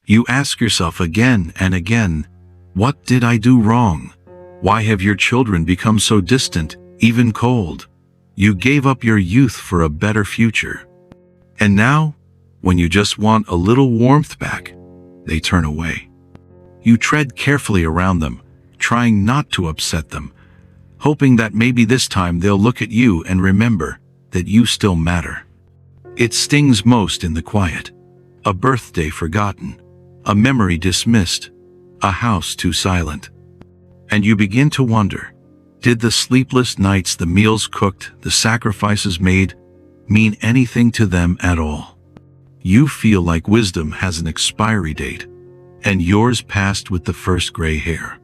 You ask yourself again and again, what did I do wrong? Why have your children become so distant, even cold? You gave up your youth for a better future. And now, when you just want a little warmth back, they turn away. You tread carefully around them, trying not to upset them, hoping that maybe this time they'll look at you and remember that you still matter. It stings most in the quiet. A birthday forgotten, a memory dismissed, a house too silent. And you begin to wonder, did the sleepless nights, the meals cooked, the sacrifices made, mean anything to them at all? You feel like wisdom has an expiry date, and yours passed with the first gray hair.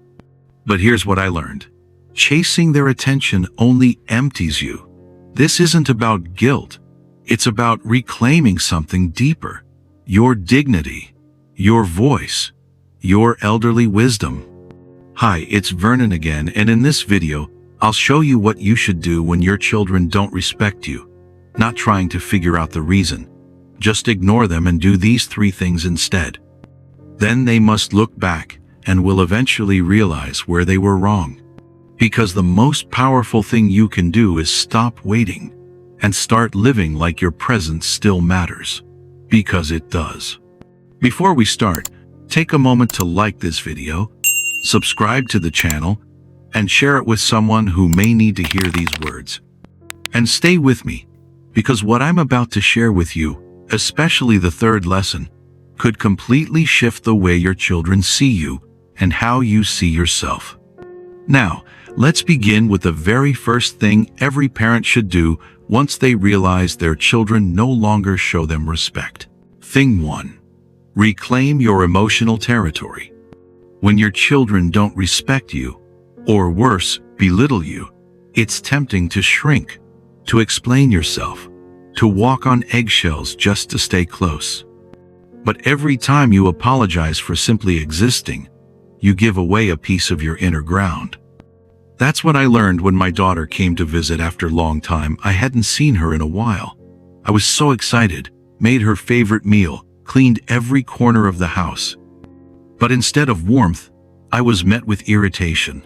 But here's what I learned. Chasing their attention only empties you. This isn't about guilt. It's about reclaiming something deeper. Your dignity, your voice, your elderly wisdom. Hi, it's Vernon again, and in this video, I'll show you what you should do when your children don't respect you. Not trying to figure out the reason. Just ignore them and do these 3 things instead. Then they must look back and will eventually realize where they were wrong. Because the most powerful thing you can do is stop waiting and start living like your presence still matters. Because it does. Before we start, take a moment to like this video, subscribe to the channel, and share it with someone who may need to hear these words. And stay with me, because what I'm about to share with you, especially the 3rd lesson, could completely shift the way your children see you and how you see yourself. Now, let's begin with the very first thing every parent should do once they realize their children no longer show them respect. Thing 1. Reclaim your emotional territory. When your children don't respect you, or worse, belittle you, it's tempting to shrink, to explain yourself, to walk on eggshells just to stay close. But every time you apologize for simply existing, you give away a piece of your inner ground. That's what I learned when my daughter came to visit after a long time. I hadn't seen her in a while. I was so excited, made her favorite meal, cleaned every corner of the house. But instead of warmth, I was met with irritation.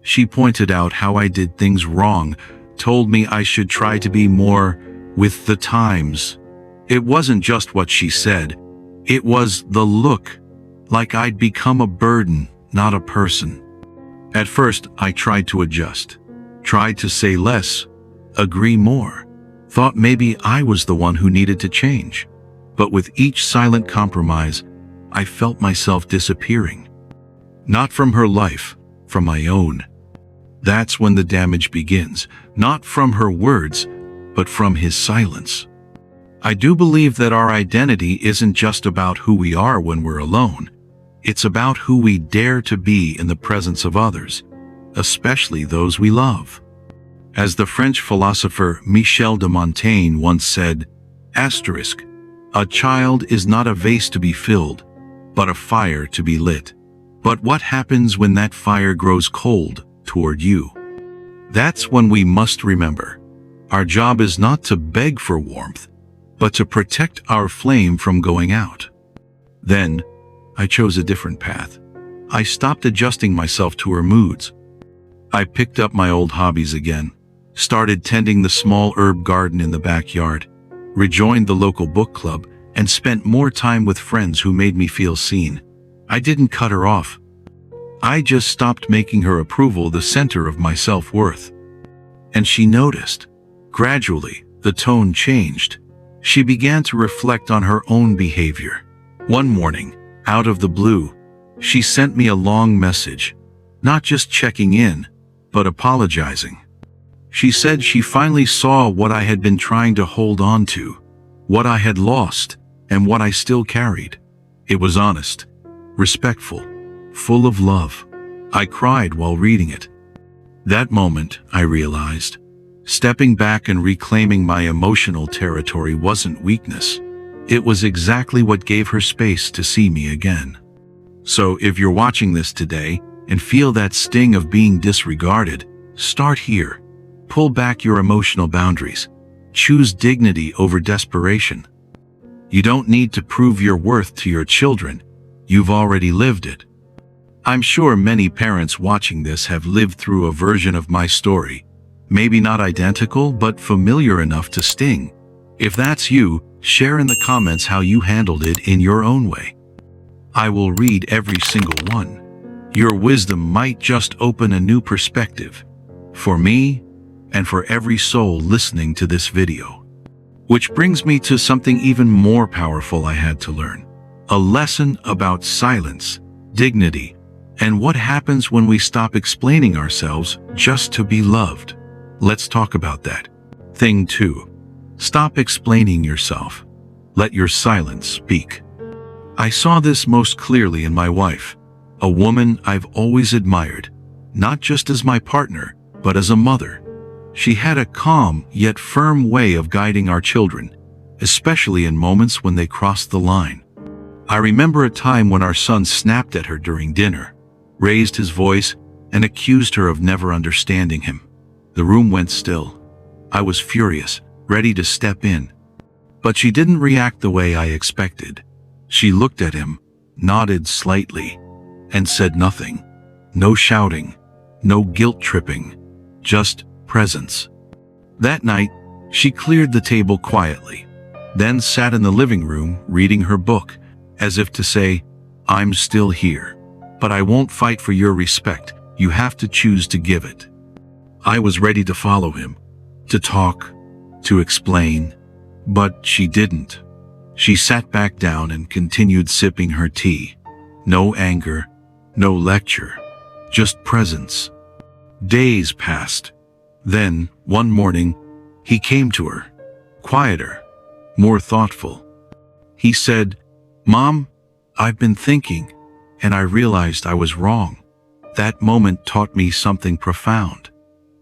She pointed out how I did things wrong, told me I should try to be more with the times. It wasn't just what she said, it was the look, like I'd become a burden, not a person. At first, I tried to adjust, tried to say less, agree more, thought maybe I was the one who needed to change. But with each silent compromise, I felt myself disappearing. Not from her life, from my own. That's when the damage begins, not from her words, but from his silence. I do believe that our identity isn't just about who we are when we're alone. It's about who we dare to be in the presence of others, especially those we love. As the French philosopher Michel de Montaigne once said, "A child is not a vase to be filled, but a fire to be lit. But what happens when that fire grows cold toward you?" That's when we must remember, our job is not to beg for warmth, but to protect our flame from going out. Then, I chose a different path. I stopped adjusting myself to her moods. I picked up my old hobbies again, started tending the small herb garden in the backyard, rejoined the local book club, and spent more time with friends who made me feel seen. I didn't cut her off. I just stopped making her approval the center of my self-worth. And she noticed. Gradually, the tone changed. She began to reflect on her own behavior. One morning, out of the blue, she sent me a long message, not just checking in, but apologizing. She said she finally saw what I had been trying to hold on to, what I had lost, and what I still carried. It was honest, respectful, full of love. I cried while reading it. That moment, I realized, stepping back and reclaiming my emotional territory wasn't weakness. It was exactly what gave her space to see me again. So if you're watching this today and feel that sting of being disregarded, start here. Pull back your emotional boundaries. Choose dignity over desperation. You don't need to prove your worth to your children. You've already lived it. I'm sure many parents watching this have lived through a version of my story. Maybe not identical, but familiar enough to sting. If that's you, share in the comments how you handled it in your own way. I will read every single one. Your wisdom might just open a new perspective. For me, and for every soul listening to this video. Which brings me to something even more powerful I had to learn. A lesson about silence, dignity, and what happens when we stop explaining ourselves just to be loved. Let's talk about that. Thing 2. Stop explaining yourself. Let your silence speak. I saw this most clearly in my wife, a woman I've always admired, not just as my partner, but as a mother. She had a calm yet firm way of guiding our children, especially in moments when they crossed the line. I remember a time when our son snapped at her during dinner, raised his voice, and accused her of never understanding him. The room went still. I was furious, ready to step in. But she didn't react the way I expected. She looked at him, nodded slightly, and said nothing. No shouting, no guilt-tripping, just presence. That night, she cleared the table quietly, then sat in the living room reading her book, as if to say, "I'm still here, but I won't fight for your respect. You have to choose to give it." I was ready to follow him, to talk, to explain, but she didn't. She sat back down and continued sipping her tea. No anger, no lecture, just presence. Days passed. Then, one morning, he came to her, quieter, more thoughtful. He said, "Mom, I've been thinking, and I realized I was wrong." That moment taught me something profound.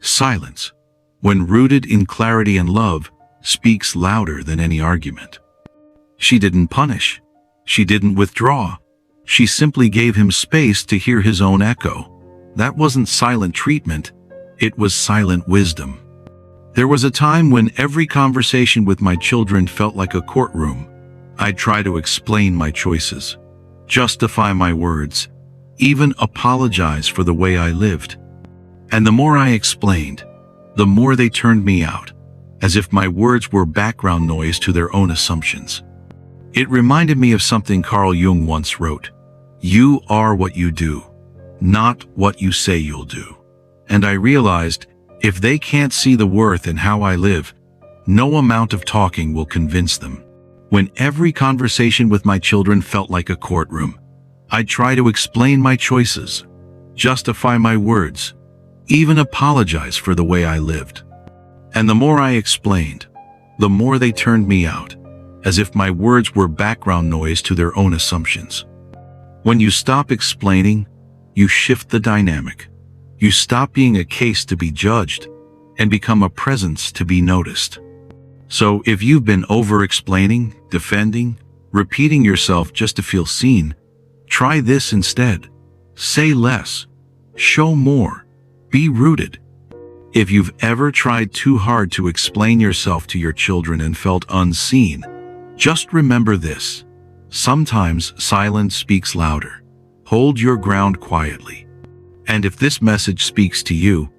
Silence, when rooted in clarity and love, speaks louder than any argument. She didn't punish. She didn't withdraw. She simply gave him space to hear his own echo. That wasn't silent treatment. It was silent wisdom. There was a time when every conversation with my children felt like a courtroom. I'd try to explain my choices, justify my words, even apologize for the way I lived. And the more I explained, the more they turned me out, as if my words were background noise to their own assumptions. It reminded me of something Carl Jung once wrote: "You are what you do, not what you say you'll do." And I realized, if they can't see the worth in how I live, no amount of talking will convince them. When every conversation with my children felt like a courtroom, I'd try to explain my choices, justify my words, even apologize for the way I lived. And the more I explained, the more they turned me out, as if my words were background noise to their own assumptions. When you stop explaining, you shift the dynamic. You stop being a case to be judged and become a presence to be noticed. So if you've been over-explaining, defending, repeating yourself just to feel seen, try this instead. Say less. Show more. Be rooted. If you've ever tried too hard to explain yourself to your children and felt unseen, just remember this. Sometimes silence speaks louder. Hold your ground quietly. And if this message speaks to you,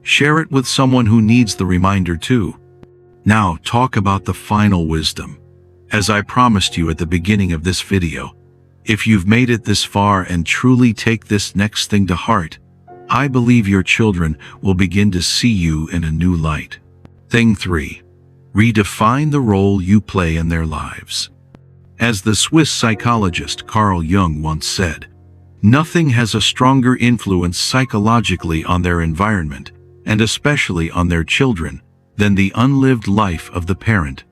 share it with someone who needs the reminder too. Now talk about the final wisdom. As I promised you at the beginning of this video, if you've made it this far and truly take this next thing to heart, I believe your children will begin to see you in a new light. Thing 3. Redefine the role you play in their lives. As the Swiss psychologist Carl Jung once said, nothing has a stronger influence psychologically on their environment, and especially on their children, than the unlived life of the parent.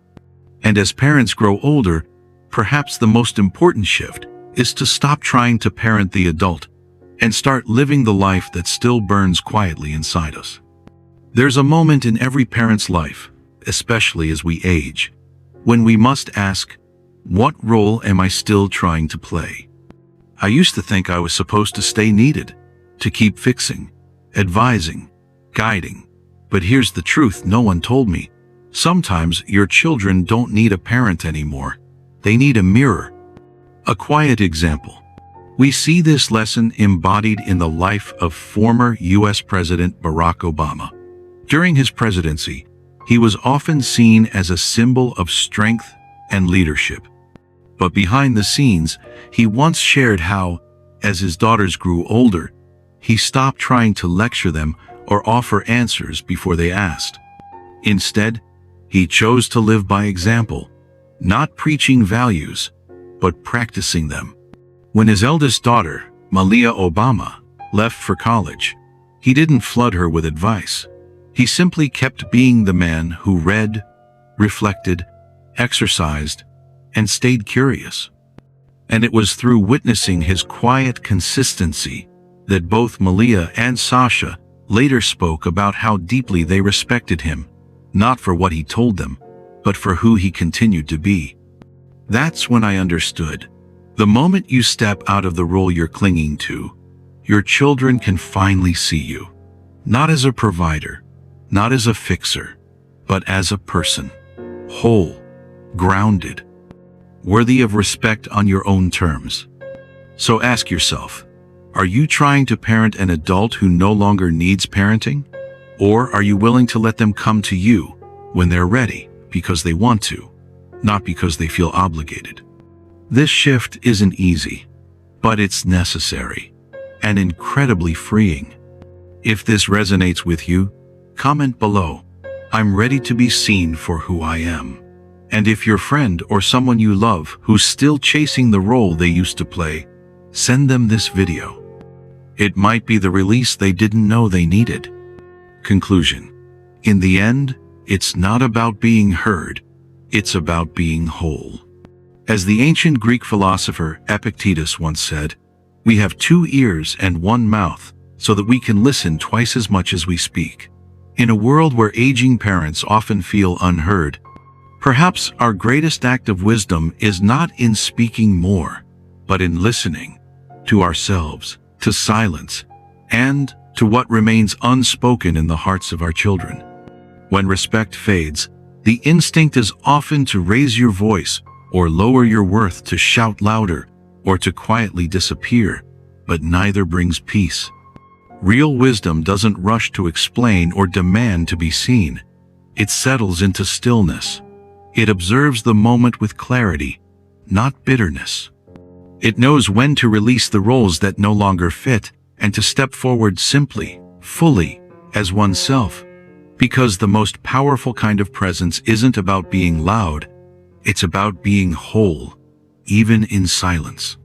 And as parents grow older, perhaps the most important shift is to stop trying to parent the adult and start living the life that still burns quietly inside us. There's a moment in every parent's life, especially as we age, when we must ask, what role am I still trying to play? I used to think I was supposed to stay needed, to keep fixing, advising, guiding. But here's the truth no one told me. Sometimes your children don't need a parent anymore. They need a mirror. A quiet example. We see this lesson embodied in the life of former U.S. President Barack Obama. During his presidency, he was often seen as a symbol of strength and leadership. But behind the scenes, he once shared how, as his daughters grew older, he stopped trying to lecture them or offer answers before they asked. Instead, he chose to live by example, not preaching values, but practicing them. When his eldest daughter, Malia Obama, left for college, he didn't flood her with advice. He simply kept being the man who read, reflected, exercised, and stayed curious. And it was through witnessing his quiet consistency that both Malia and Sasha later spoke about how deeply they respected him, not for what he told them, but for who he continued to be. That's when I understood. The moment you step out of the role you're clinging to, your children can finally see you, not as a provider, not as a fixer, but as a person, whole, grounded, worthy of respect on your own terms. So ask yourself, are you trying to parent an adult who no longer needs parenting? Or are you willing to let them come to you when they're ready because they want to, not because they feel obligated? This shift isn't easy, but it's necessary and incredibly freeing. If this resonates with you, comment below. I'm ready to be seen for who I am. And if your friend or someone you love who's still chasing the role they used to play, send them this video. It might be the release they didn't know they needed. Conclusion. In the end, it's not about being heard, it's about being whole. As the ancient Greek philosopher Epictetus once said, we have 2 ears and 1 mouth, so that we can listen twice as much as we speak. In a world where aging parents often feel unheard, perhaps our greatest act of wisdom is not in speaking more, but in listening to ourselves, to silence, and to what remains unspoken in the hearts of our children. When respect fades, the instinct is often to raise your voice or lower your worth, to shout louder or to quietly disappear, but neither brings peace. Real wisdom doesn't rush to explain or demand to be seen. It settles into stillness. It observes the moment with clarity, not bitterness. It knows when to release the roles that no longer fit and to step forward simply, fully, as oneself. Because the most powerful kind of presence isn't about being loud, it's about being whole, even in silence.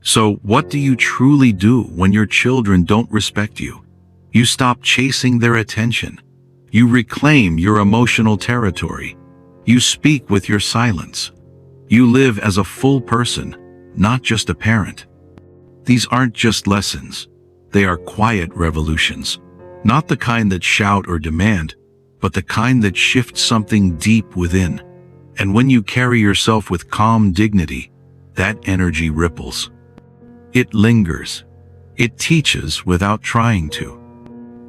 So, what do you truly do when your children don't respect you? You stop chasing their attention. You reclaim your emotional territory. You speak with your silence. You live as a full person, not just a parent. These aren't just lessons. They are quiet revolutions. Not the kind that shout or demand, but the kind that shift something deep within. And when you carry yourself with calm dignity, that energy ripples. It lingers. It teaches without trying to.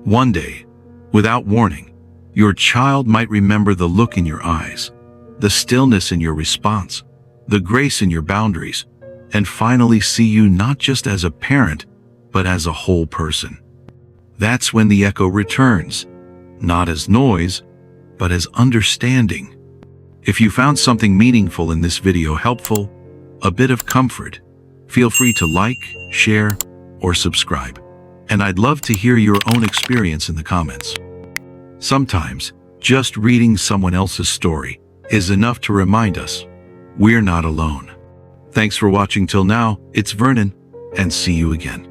One day, without warning, your child might remember the look in your eyes, the stillness in your response, the grace in your boundaries, and finally see you not just as a parent, but as a whole person. That's when the echo returns, not as noise, but as understanding. If you found something meaningful in this video helpful, a bit of comfort, feel free to like, share, or subscribe. And I'd love to hear your own experience in the comments. Sometimes, just reading someone else's story is enough to remind us we're not alone. Thanks for watching till now. It's Vernon, and see you again.